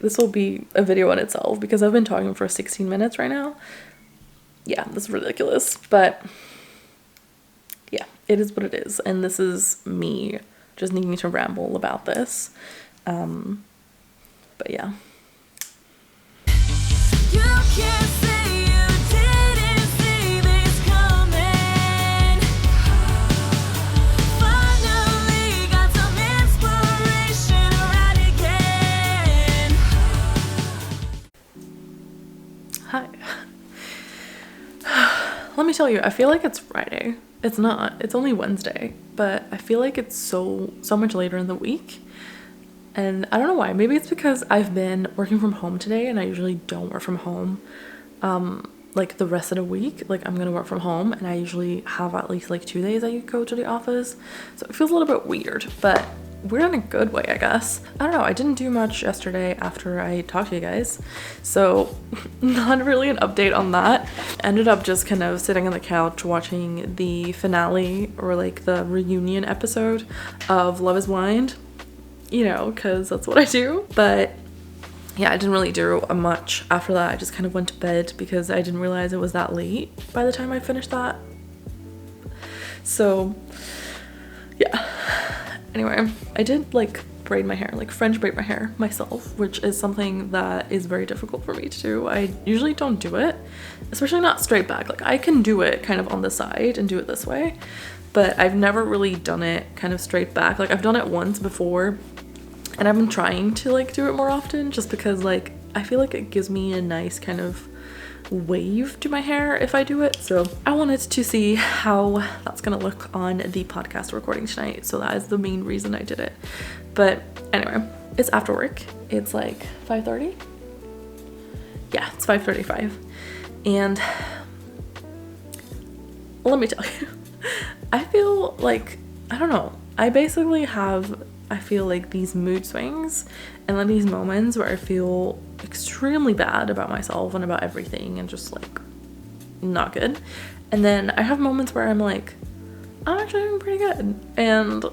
This will be a video in itself because I've been talking for 16 minutes right now. Yeah, this is ridiculous, but yeah, it is what it is. And this is me just needing to ramble about this. But yeah. You can't say you didn't see this coming. Finally got some inspiration right again. Hi. Let me tell you, I feel like it's Friday. It's not. It's only Wednesday, but I feel like it's so much later in the week. And I don't know why. Maybe it's because I've been working from home today and I usually don't work from home like the rest of the week. Like I'm gonna work from home and I usually have at least like 2 days I go to the office. So it feels a little bit weird, but we're in a good way, I guess. I don't know. I didn't do much yesterday after I talked to you guys. So not really an update on that. Ended up just kind of sitting on the couch watching the finale or like the reunion episode of Love is Blind. You know, because that's what I do. But yeah, I didn't really do much after that. I just kind of went to bed because I didn't realize it was that late by the time I finished that. So yeah. Anyway, I did like braid my hair, like French braid my hair myself, which is something that is very difficult for me to do. I usually don't do it, especially not straight back. Like I can do it kind of on the side and do it this way, but I've never really done it kind of straight back. Like I've done it once before and I've been trying to like do it more often just because like I feel like it gives me a nice kind of wave to my hair if I do it. So I wanted to see how that's gonna look on the podcast recording tonight. So that is the main reason I did it. But anyway, it's after work. It's like 5:30. Yeah, it's 5:35. And let me tell you, I feel like, I don't know, I feel like these mood swings and then these moments where I feel extremely bad about myself and about everything and just like not good. And then I have moments where I'm like, I'm actually doing pretty good. And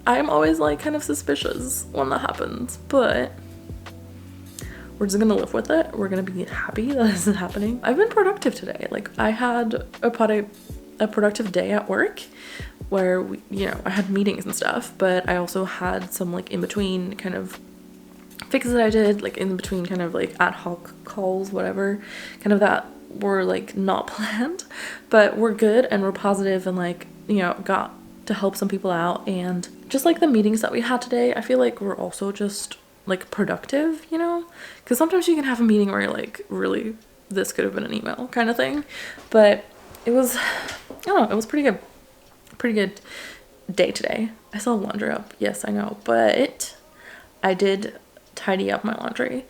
I'm always like kind of suspicious when that happens, but we're just gonna live with it. We're gonna be happy that this is happening. I've been productive today. Like I had a productive day at work where I had meetings and stuff, but I also had some like in between kind of fixes that I did, like in between kind of like ad hoc calls, whatever, kind of that were like not planned, but we're good and we're positive and like, got to help some people out. And just like the meetings that we had today, I feel like we're also just like productive, because sometimes you can have a meeting where you're like, really, this could have been an email kind of thing. But it was, I don't know, it was pretty good day today. I still have laundry up, yes I know, but I did tidy up my laundry.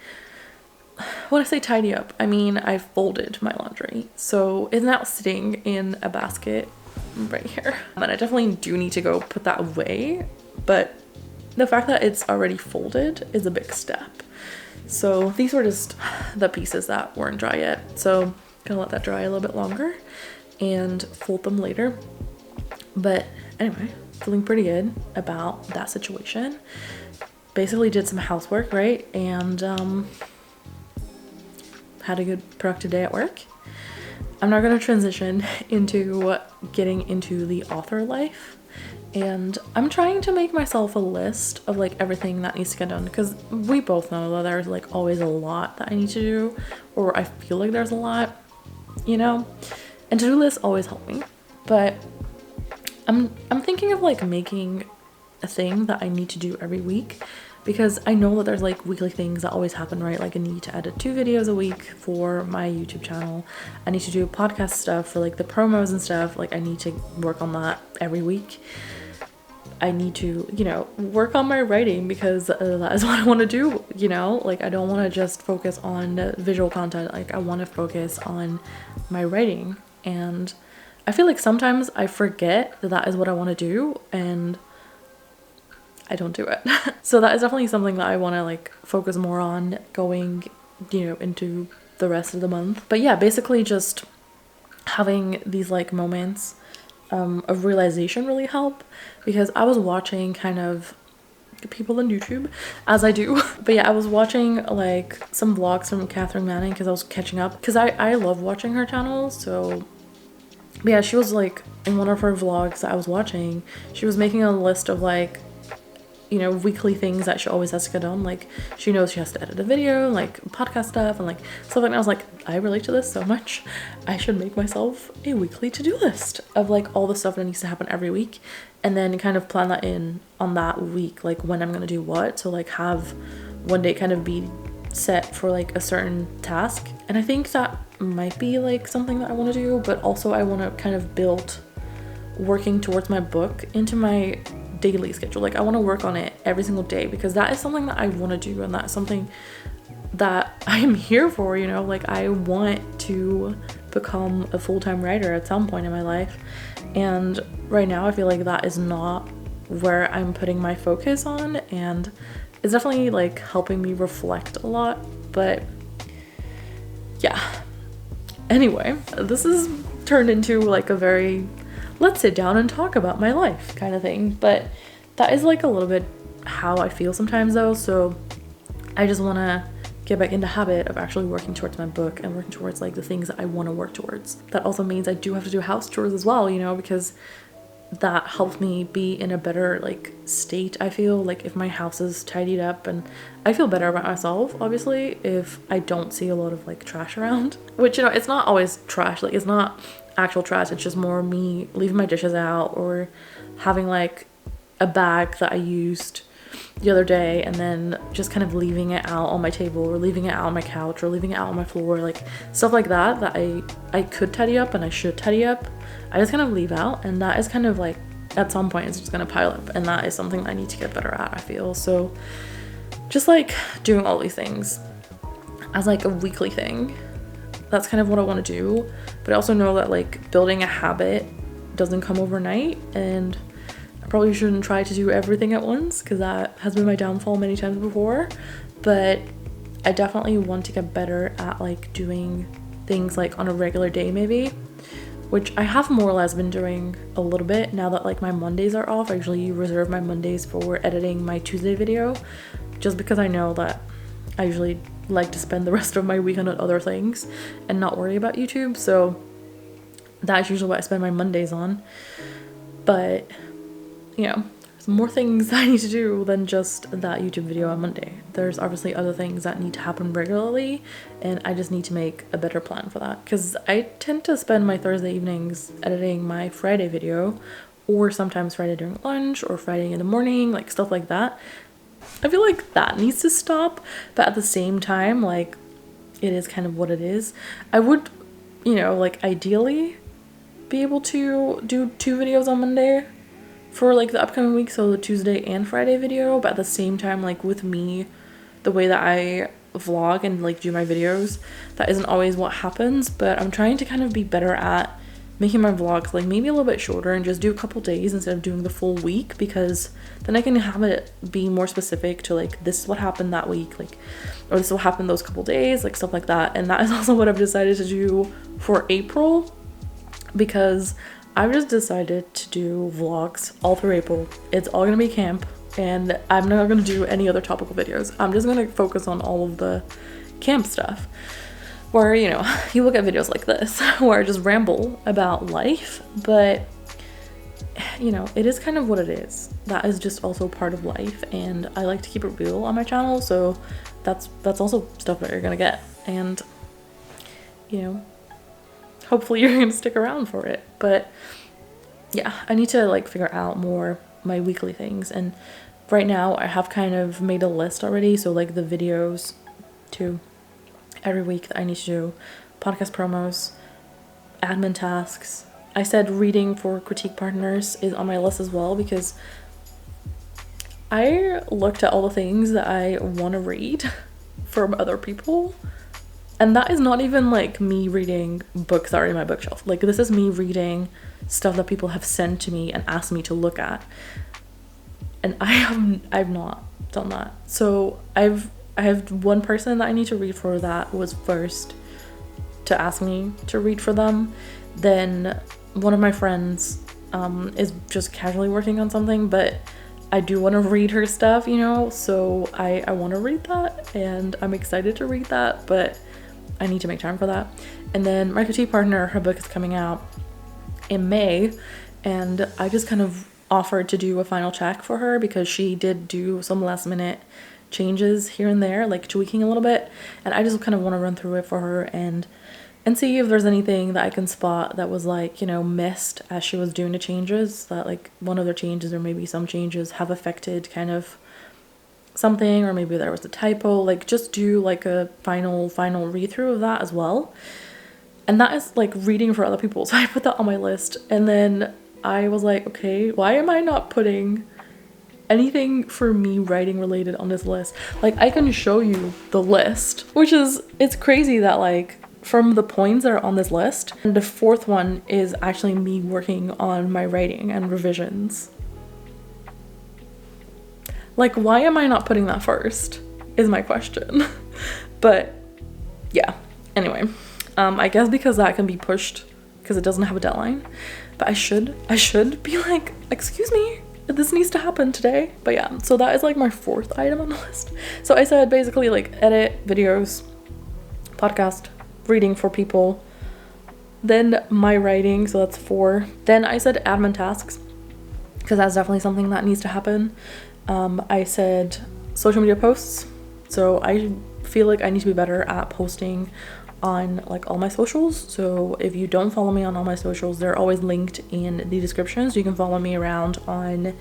When I say tidy up, I mean I folded my laundry, so it's now sitting in a basket right here, and I definitely do need to go put that away, but the fact that it's already folded is a big step. So these were just the pieces that weren't dry yet, so gonna let that dry a little bit longer and fold them later. But anyway, feeling pretty good about that situation. Basically did some housework, right? And had a good productive day at work. I'm now going to transition into getting into the author life. And I'm trying to make myself a list of like everything that needs to get done, because we both know that there's like always a lot that I need to do, or I feel like there's a lot, and to-do lists always help me. But I'm thinking of like making a thing that I need to do every week, because I know that there's like weekly things that always happen, right? Like I need to edit 2 videos a week for my YouTube channel. I need to do podcast stuff for like the promos and stuff. Like I need to work on that every week. I need to, work on my writing, because that is what I want to do, like I don't want to just focus on visual content. Like I want to focus on my writing, and I feel like sometimes I forget that that is what I want to do and I don't do it. So that is definitely something that I want to like focus more on going, into the rest of the month. But yeah, basically just having these like moments of realization really help, because I was watching kind of people on YouTube, as I do. But yeah, I was watching like some vlogs from Catherine Manning because I was catching up, because I love watching her channel. So yeah, she was like, in one of her vlogs that I was watching, she was making a list of like, you know, weekly things that she always has to get done. Like, she knows she has to edit a video, like podcast stuff and like stuff like that. I was like, I relate to this so much. I should make myself a weekly to-do list of like all the stuff that needs to happen every week, and then kind of plan that in on that week, like when I'm gonna do what. So like have one day kind of be set for like a certain task. And I think that might be like something that I want to do, but also I want to kind of build working towards my book into my daily schedule. Like I want to work on it every single day, because that is something that I want to do, and that's something that I am here for, you know. Like I want to become a full-time writer at some point in my life, and right now I feel like that is not where I'm putting my focus on, and it's definitely like helping me reflect a lot. But yeah, anyway, this is turned into like a very let's sit down and talk about my life kind of thing, but that is like a little bit how I feel sometimes though. So I just want to get back into habit of actually working towards my book and working towards like the things that I want to work towards. That also means I do have to do house chores as well, you know, because that helps me be in a better like state. I feel like if my house is tidied up, and I feel better about myself obviously if I don't see a lot of like trash around, which, you know, it's not always trash, like it's not actual trash, it's just more me leaving my dishes out, or having like a bag that I used the other day and then just kind of leaving it out on my table, or leaving it out on my couch, or leaving it out on my floor, like stuff like that that I could tidy up and I should tidy up, I just kind of leave out. And that is kind of like, at some point it's just gonna pile up, and that is something I need to get better at, I feel. So just like doing all these things as like a weekly thing, that's kind of what I want to do. But I also know that like building a habit doesn't come overnight, and I probably shouldn't try to do everything at once, because that has been my downfall many times before. But I definitely want to get better at like doing things like on a regular day maybe, which I have more or less been doing a little bit now that like my Mondays are off. I usually reserve my Mondays for editing my Tuesday video, just because I know that I usually like to spend the rest of my weekend on other things and not worry about YouTube. So that's usually what I spend my Mondays on. But you know, there's more things I need to do than just that YouTube video on Monday. There's obviously other things that need to happen regularly, and I just need to make a better plan for that, because I tend to spend my Thursday evenings editing my Friday video, or sometimes Friday during lunch, or Friday in the morning, like stuff like that. I feel like that needs to stop, but at the same time, like, it is kind of what it is. I would, you know, like, ideally be able to do 2 videos on Monday for, like, the upcoming week, so the Tuesday and Friday video, but at the same time, like, with me, the way that I vlog and, like, do my videos, that isn't always what happens. But I'm trying to kind of be better at making my vlogs like maybe a little bit shorter and just do a couple days instead of doing the full week, because then I can have it be more specific to like, this is what happened that week, like, or this will happen those couple days, like stuff like that. And that is also what I've decided to do for April, because I've just decided to do vlogs all through April. It's all gonna be camp, and I'm not gonna do any other topical videos. I'm just gonna focus on all of the camp stuff, where, you know, you look at videos like this where I just ramble about life, but, you know, it is kind of what it is. That is just also part of life, and I like to keep it real on my channel, so that's also stuff that you're gonna get. And, you know, hopefully you're gonna stick around for it. But yeah, I need to like figure out more my weekly things, and right now I have kind of made a list already, so like the videos too, every week that I need to do, podcast promos, admin tasks. I said reading for critique partners is on my list as well, because I looked at all the things that I want to read from other people, and that is not even like me reading books that are in my bookshelf. Like, this is me reading stuff that people have sent to me and asked me to look at, and I've not done that. So I have one person that I need to read for that was first to ask me to read for them. Then one of my friends is just casually working on something, but I do want to read her stuff, you know, so I want to read that, and I'm excited to read that, but I need to make time for that. And then my critique partner, her book is coming out in May, and I just kind of offered to do a final check for her because she did do some last minute changes here and there, like tweaking a little bit, and I just kind of want to run through it for her and see if there's anything that I can spot that was like, you know, missed as she was doing the changes, that like one of their changes or maybe some changes have affected kind of something, or maybe there was a typo. Like just do like a final read through of that as well. And that is like reading for other people, so I put that on my list. And then I was like, okay, why am I not putting anything for me writing related on this list? Like I can show you the list, which is, it's crazy that like from the points that are on this list, and the fourth one is actually me working on my writing and revisions. Like why am I not putting that first is my question. But yeah, anyway, I guess because that can be pushed because it doesn't have a deadline, but I should be like, excuse me, this needs to happen today. But yeah, so that is like my fourth item on the list. So I said basically like edit videos, podcast, reading for people, then my writing, so that's 4. Then I said admin tasks because that's definitely something that needs to happen. I said social media posts, so I feel like I need to be better at posting on like all my socials. So if you don't follow me on all my socials, they're always linked in the description, so you can follow me around on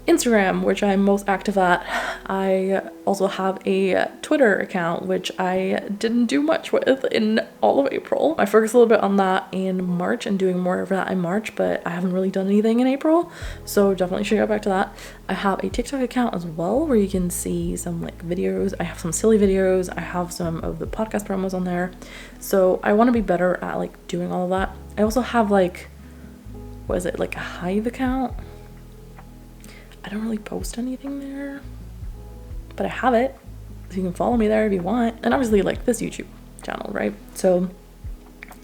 Instagram, which I'm most active at. I also have a Twitter account, which I didn't do much with in all of April. I focused a little bit on that in March and doing more of that in March, but I haven't really done anything in April, so definitely should go back to that. I have a TikTok account as well where you can see some like videos. I have some silly videos. I have some of the podcast promos on there, so I want to be better at like doing all of that. I also have like, what is it, like a Hive account. I don't really post anything there, but I have it, so you can follow me there if you want. And obviously like this YouTube channel, right? So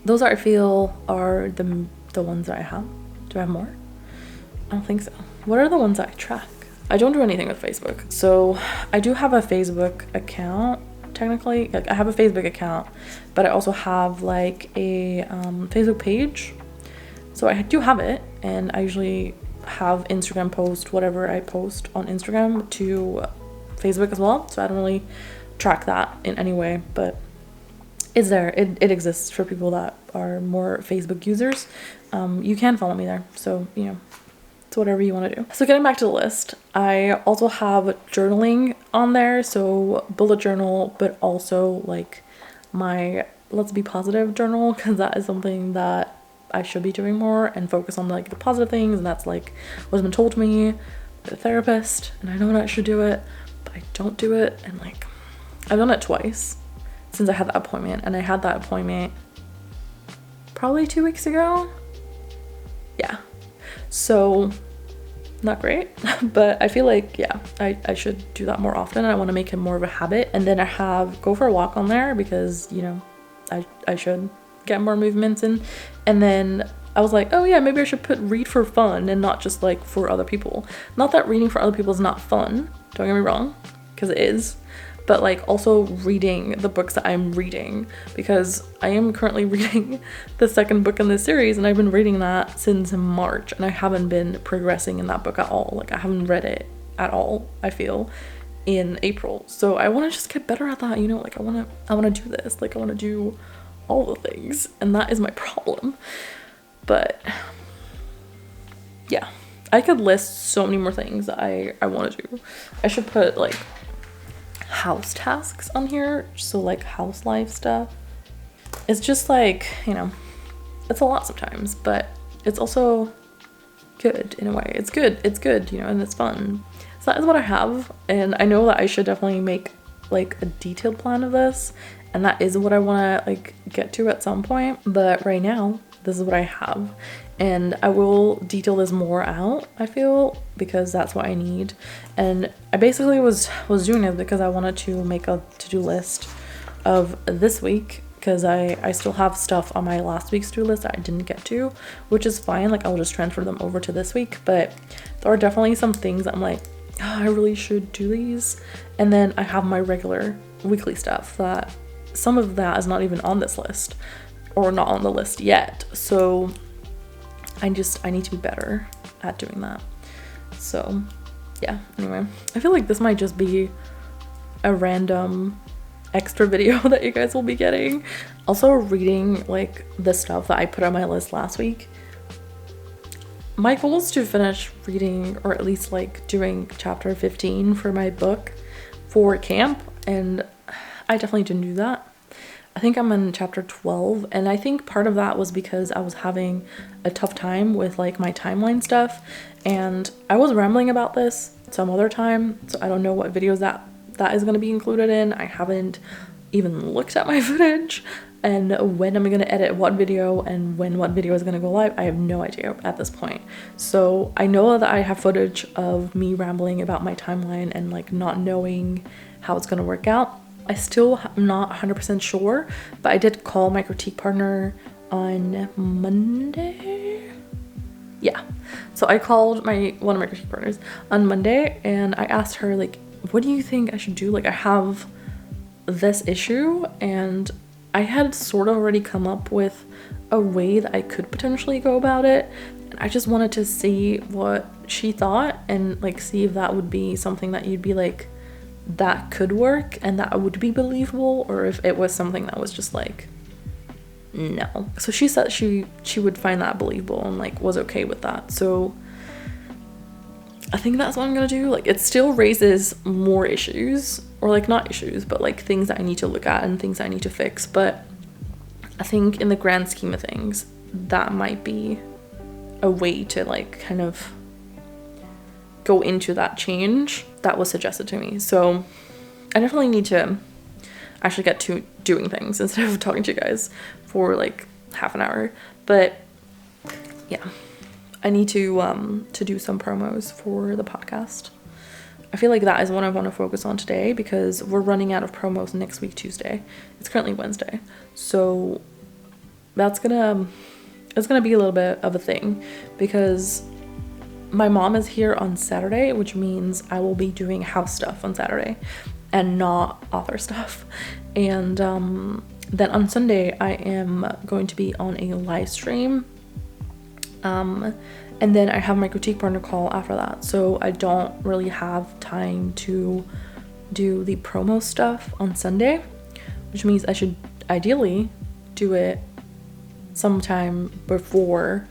those I feel are the ones that I have. Do I have more? I don't think so. What are the ones that I track? I don't do anything with Facebook. So I do have a Facebook account, technically. Like I have a Facebook account, but I also have like a Facebook page. So I do have it, and I usually have Instagram post whatever I post on Instagram to Facebook as well, so I don't really track that in any way, but it's there. It exists for people that are more Facebook users. You can follow me there, so you know, it's whatever you want to do. So getting back to the list, I also have journaling on there, so bullet journal, but also like my Let's Be Positive journal, because that is something that I should be doing more and focus on like the positive things, and that's like what's been told to me by the therapist, and I know that I should do it, but I don't do it. And like I've done it twice since I had that appointment, and I had that appointment probably 2 weeks ago. Yeah, so not great. But I feel like yeah, I should do that more often. I want to make it more of a habit. And then I have go for a walk on there because, you know, I should get more movements in. And then I was like, oh yeah, maybe I should put read for fun and not just like for other people. Not that reading for other people is not fun, don't get me wrong, because it is, but like also reading the books that I'm reading, because I am currently reading the second book in this series, and I've been reading that since March, and I haven't been progressing in that book at all. Like I haven't read it at all, I feel, in April. So I want to just get better at that, you know, like I want to do this, like I want to do all the things, and that is my problem. But yeah, I could list so many more things that I want to do. I should put like house tasks on here, so like house life stuff. It's just like, you know, it's a lot sometimes, but it's also good in a way. It's good, you know, and it's fun. So that is what I have, and I know that I should definitely make like a detailed plan of this, and that is what I want to like get to at some point. But right now, this is what I have, and I will detail this more out, I feel, because that's what I need. And I basically was doing it because I wanted to make a to-do list of this week, because I still have stuff on my last week's to-do list that I didn't get to, which is fine. Like, I'll just transfer them over to this week. But there are definitely some things that I'm like, oh, I really should do these. And then I have my regular weekly stuff that some of that is not even on this list, or not on the list yet. So I need to be better at doing that. So yeah, anyway, I feel like this might just be a random extra video that you guys will be getting. Also, reading like the stuff that I put on my list last week. My goal is to finish reading, or at least like doing chapter 15 for my book for camp, and I definitely didn't do that. I think I'm in chapter 12, and I think part of that was because I was having a tough time with like my timeline stuff, and I was rambling about this some other time, so I don't know what videos that is going to be included in. I haven't even looked at my footage, and when I'm going to edit what video and when what video is going to go live, I have no idea at this point. So I know that I have footage of me rambling about my timeline and like not knowing how it's going to work out. I still am not 100% sure, but I did call my critique partner on Monday. Yeah, so I called one of my critique partners on Monday, and I asked her, like, what do you think I should do? Like, I have this issue, and I had sort of already come up with a way that I could potentially go about it, and I just wanted to see what she thought, and like see if that would be something that you'd be like, that could work and that would be believable, or if it was something that was just like, no. So she said she would find that believable and like was okay with that. So I think that's what I'm gonna do. Like, it still raises more issues, or like not issues, but like things that I need to look at and things I need to fix. But I think in the grand scheme of things, that might be a way to like kind of go into that change that was suggested to me. So I definitely need to actually get to doing things instead of talking to you guys for like half an hour. But yeah, I need to do some promos for the podcast. I feel like that is what I want to focus on today, because we're running out of promos next week, Tuesday. It's currently Wednesday, so it's gonna be a little bit of a thing, because my mom is here on Saturday, which means I will be doing house stuff on Saturday and not author stuff. And then on Sunday, I am going to be on a live stream. And then I have my critique partner call after that. So I don't really have time to do the promo stuff on Sunday, which means I should ideally do it sometime before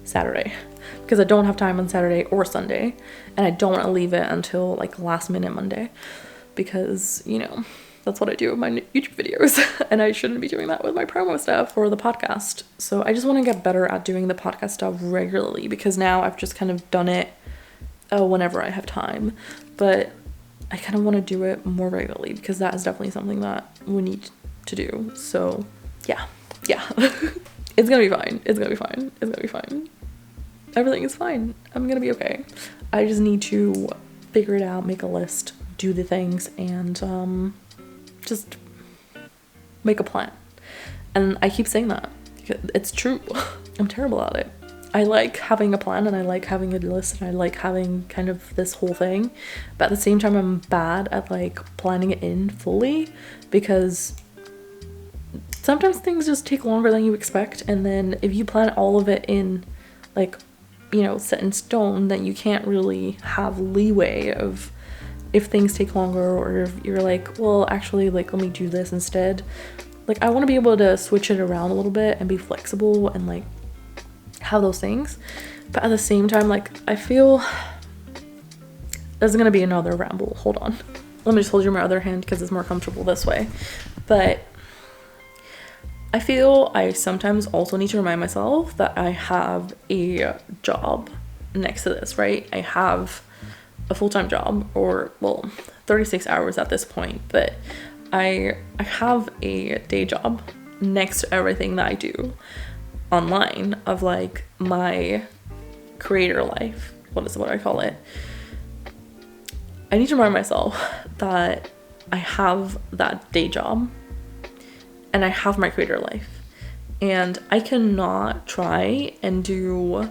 Saturday, because I don't have time on Saturday or Sunday, and I don't want to leave it until like last minute Monday, because, you know, that's what I do with my YouTube videos and I shouldn't be doing that with my promo stuff for the podcast. So I just want to get better at doing the podcast stuff regularly, because now I've just kind of done it whenever I have time, but I kind of want to do it more regularly, because that is definitely something that we need to do. So yeah it's gonna be fine. Everything is fine. I'm gonna be okay. I just need to figure it out, make a list, do the things, and just make a plan. And I keep saying that. It's true. I'm terrible at it. I like having a plan, and I like having a list, and I like having kind of this whole thing. But at the same time, I'm bad at like planning it in fully, because sometimes things just take longer than you expect. And then if you plan all of it in like, you know, set in stone, then you can't really have leeway of if things take longer, or if you're like, well, actually, like, let me do this instead. Like, I want to be able to switch it around a little bit and be flexible and like have those things. But at the same time, like, I feel there's gonna be another ramble. Hold on, let me just hold you my other hand because it's more comfortable this way. But I feel I sometimes also need to remind myself that I have a job next to this, right? I have a full-time job, or well, 36 hours at this point, but I have a day job next to everything that I do online, of like my creator life. What I call it. I need to remind myself that I have that day job, and I have my creator life. And I cannot try and do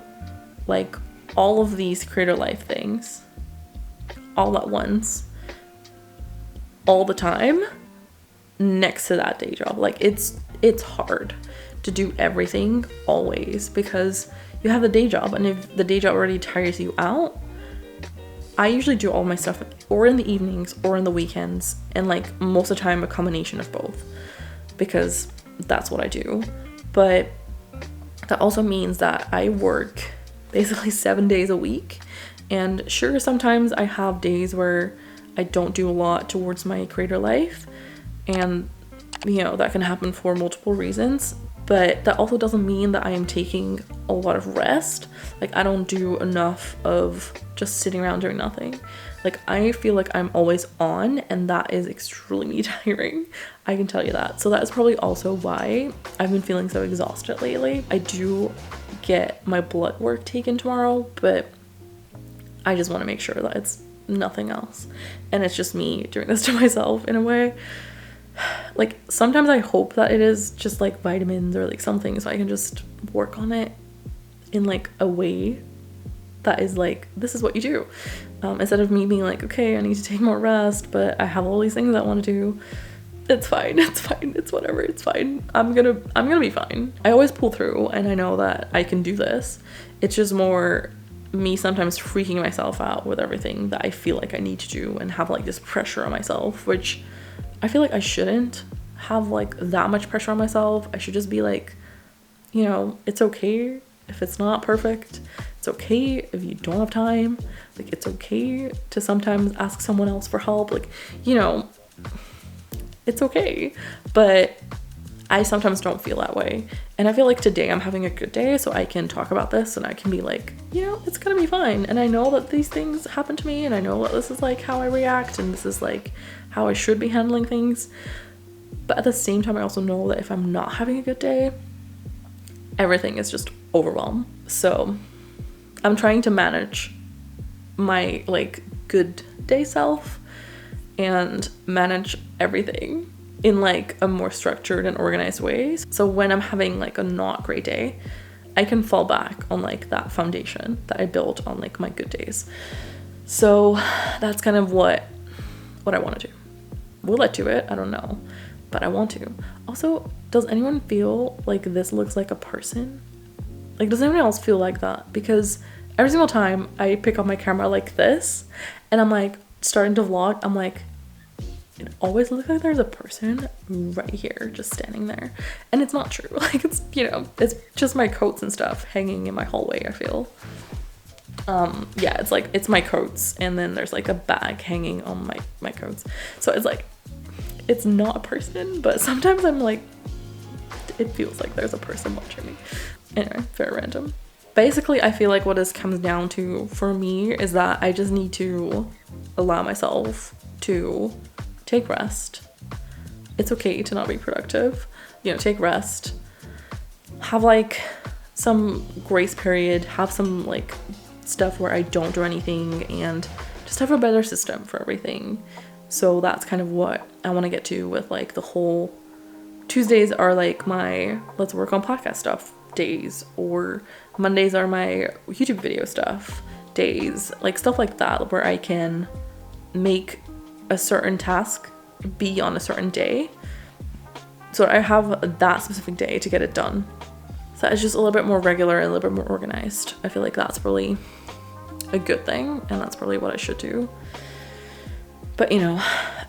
like all of these creator life things all at once, all the time, next to that day job. Like it's hard to do everything always because you have the day job, and if the day job already tires you out, I usually do all my stuff or in the evenings or in the weekends, and like most of the time a combination of both because that's what I do. But that also means that I work basically 7 days a week, and sure, sometimes I have days where I don't do a lot towards my creator life, and you know, that can happen for multiple reasons, but that also doesn't mean that I am taking a lot of rest. Like I don't do enough of just sitting around doing nothing. Like I feel like I'm always on, and that is extremely tiring. I can tell you that. So that is probably also why I've been feeling so exhausted lately. I do get my blood work taken tomorrow, but I just want to make sure that it's nothing else. And it's just me doing this to myself in a way. Like sometimes I hope that it is just like vitamins or like something, so I can just work on it in like a way that is like, this is what you do, instead of me being like, okay, I need to take more rest, but I have all these things I want to do. It's fine, it's whatever, it's fine. I'm gonna be fine. I always pull through, and I know that I can do this. It's just more me sometimes freaking myself out with everything that I feel like I need to do, and have like this pressure on myself, which I feel like I shouldn't have like that much pressure on myself. I should just be like, you know, it's okay if it's not perfect. It's okay if you don't have time. Like it's okay to sometimes ask someone else for help. Like, you know, it's okay. But I sometimes don't feel that way. And I feel like today I'm having a good day, so I can talk about this and I can be like, you know, it's gonna be fine. And I know that these things happen to me, and I know that this is like how I react, and this is like how I should be handling things. But at the same time, I also know that if I'm not having a good day, everything is just overwhelmed. So I'm trying to manage my like good day self and manage everything in like a more structured and organized way. So when I'm having like a not great day, I can fall back on like that foundation that I built on like my good days. So that's kind of what I want to do. Will I do it? I don't know, but I want to. Also, does anyone feel like this looks like a person? Like, does anyone else feel like that? Because every single time I pick up my camera like this and I'm like starting to vlog, I'm like, it always looks like there's a person right here just standing there. And it's not true. Like, it's, you know, it's just my coats and stuff hanging in my hallway, I feel. Yeah, it's like, it's my coats, and then there's like a bag hanging on my coats. So it's like, it's not a person, but sometimes I'm like, it feels like there's a person watching me. Anyway, very random. Basically, I feel like what this comes down to for me is that I just need to allow myself to take rest. It's okay to not be productive. You know, take rest. Have like some grace period. Have some like stuff where I don't do anything, and just have a better system for everything. So that's kind of what I want to get to with like the whole Tuesdays are like my let's work on podcast stuff days, or Mondays are my YouTube video stuff days, like stuff like that, where I can make a certain task be on a certain day, so I have that specific day to get it done. So it's just a little bit more regular and a little bit more organized. I feel like that's really a good thing, and that's probably what I should do. But you know,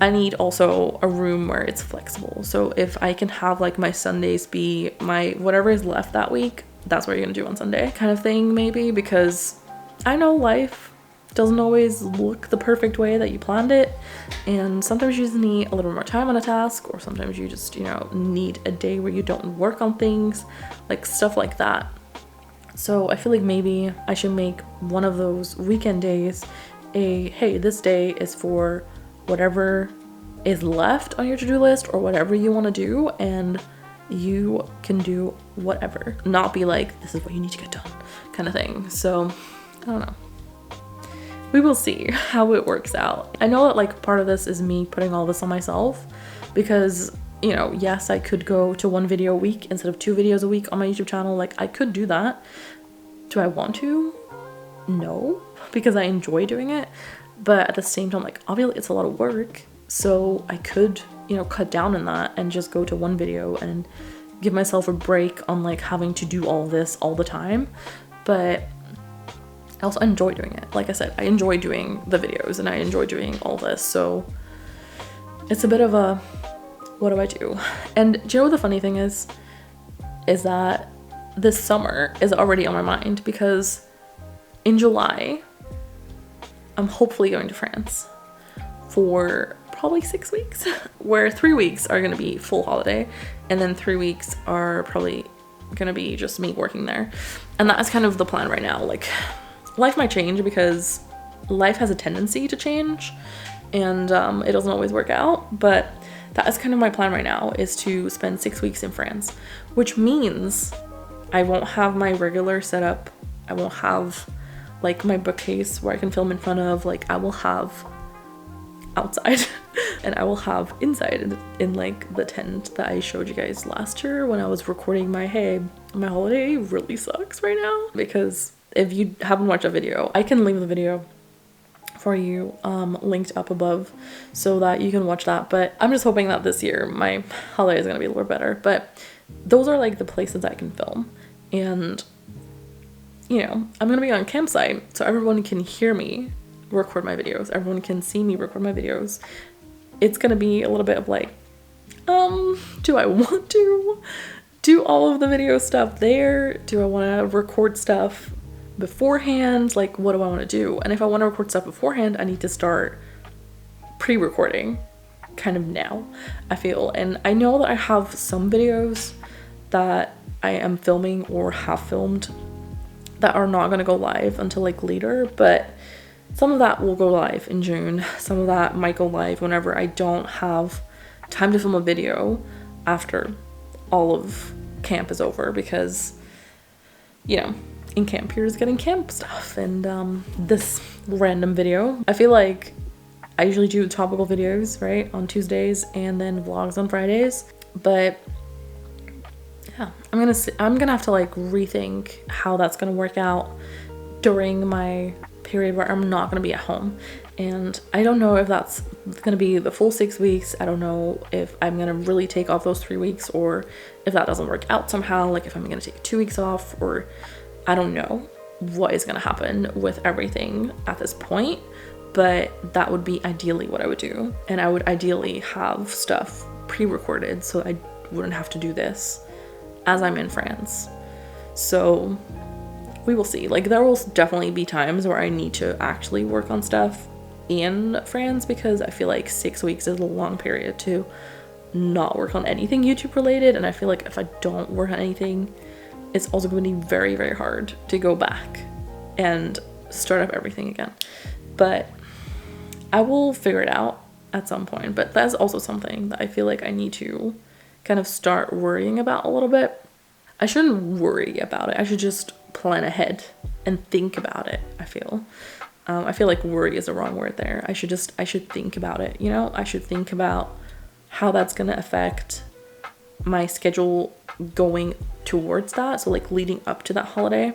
I need also a room where it's flexible. So if I can have like my Sundays be my whatever is left that week, that's what you're gonna do on Sunday kind of thing, maybe, because I know life doesn't always look the perfect way that you planned it, and sometimes you just need a little more time on a task, or sometimes you just, you know, need a day where you don't work on things, like stuff like that. So I feel like maybe I should make one of those weekend days a, hey, this day is for whatever is left on your to-do list, or whatever you want to do, and you can do whatever. Not be like, this is what you need to get done kind of thing. So I don't know. We will see how it works out. I know that like part of this is me putting all this on myself, because you know, yes, I could go to 1 video a week instead of 2 videos a week on my YouTube channel. Like, I could do that. Do I want to? No, because I enjoy doing it. But at the same time, like, obviously it's a lot of work. So I could, you know, cut down on that and just go to 1 video and give myself a break on like having to do all this all the time. But I also enjoy doing it. Like I said, I enjoy doing the videos and I enjoy doing all this. So it's a bit of a, what do I do? And do you know what the funny thing is that this summer is already on my mind, because in July, I'm hopefully going to France for probably 6 weeks, where 3 weeks are going to be full holiday, and then 3 weeks are probably going to be just me working there. And that is kind of the plan right now. Like, life might change because life has a tendency to change, and it doesn't always work out, but that is kind of my plan right now, is to spend 6 weeks in France, which means I won't have my regular setup. I won't have like my bookcase where I can film in front of. Like, I will have outside and I will have inside in like the tent that I showed you guys last year when I was recording my, hey, my holiday really sucks right now. Because if you haven't watched a video, I can leave the video for you linked up above so that you can watch that. But I'm just hoping that this year my holiday is gonna be a little better. But those are like the places I can film, and you know, I'm gonna be on campsite so everyone can hear me record my videos, everyone can see me record my videos. It's gonna be a little bit of like, do I want to do all of the video stuff there? Do I want to record stuff beforehand? Like, what do I want to do? And if I want to record stuff beforehand, I need to start pre-recording kind of now, I feel. And I know that I have some videos that I am filming or have filmed that are not going to go live until like later, but some of that will go live in June. Some of that might go live whenever I don't have time to film a video after all of camp is over, because, you know, in camp you're just getting camp stuff. And this random video, I feel like I usually do topical videos, right, on Tuesdays and then vlogs on Fridays. But yeah, I'm gonna have to like rethink how that's gonna work out during my period where I'm not gonna be at home. And I don't know if that's gonna be the full 6 weeks. I don't know if I'm gonna really take off those 3 weeks, or if that doesn't work out somehow, like if I'm gonna take 2 weeks off, or I don't know what is gonna happen with everything at this point. But that would be ideally what I would do. And I would ideally have stuff pre-recorded so I wouldn't have to do this as I'm in France. So we will see. Like, there will definitely be times where I need to actually work on stuff in France, because I feel like 6 weeks is a long period to not work on anything YouTube related. And I feel like if I don't work on anything, it's also going to be very, very hard to go back and start up everything again. But I will figure it out at some point. But that's also something that I feel like I need to kind of start worrying about a little bit. I shouldn't worry about it. I should just plan ahead and think about it, I feel. I feel like worry is the wrong word there. I should think about it, you know? I should think about how that's gonna affect my schedule going towards that. So like leading up to that holiday.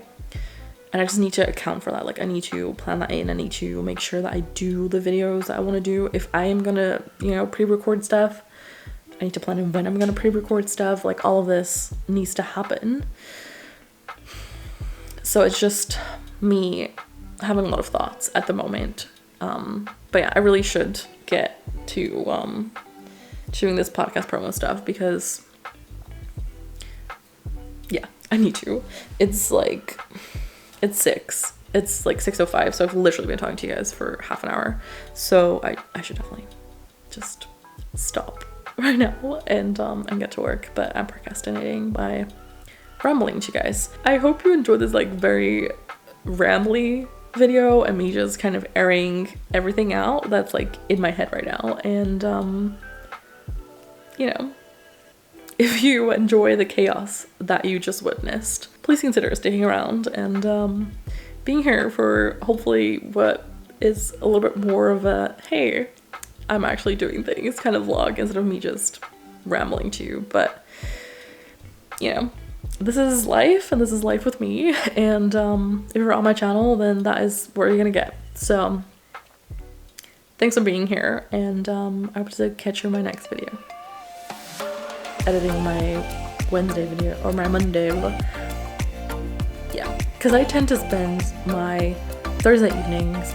And I just need to account for that. Like, I need to plan that in. I need to make sure that I do the videos that I want to do. If I am gonna, you know, pre-record stuff, I need to plan in when I'm gonna pre-record stuff. Like, all of this needs to happen. So it's just me having a lot of thoughts at the moment. But yeah, I really should get to doing this podcast promo stuff, because yeah, I need to. It's like, it's 6. It's like 6:05, so I've literally been talking to you guys for half an hour. So I should definitely just stop right now and get to work. But I'm procrastinating by rambling to you guys. I hope you enjoyed this like very rambly video and me just kind of airing everything out that's like in my head right now. And you know, if you enjoy the chaos that you just witnessed, please consider sticking around and being here for hopefully what is a little bit more of a, hey, I'm actually doing things kind of vlog, instead of me just rambling to you, but you know, this is life, and this is life with me, and if you're on my channel, then that is where you're gonna get. So thanks for being here, and I hope to catch you in my next video. Editing my Wednesday video, or my Monday vlog. Yeah, because I tend to spend my Thursday evenings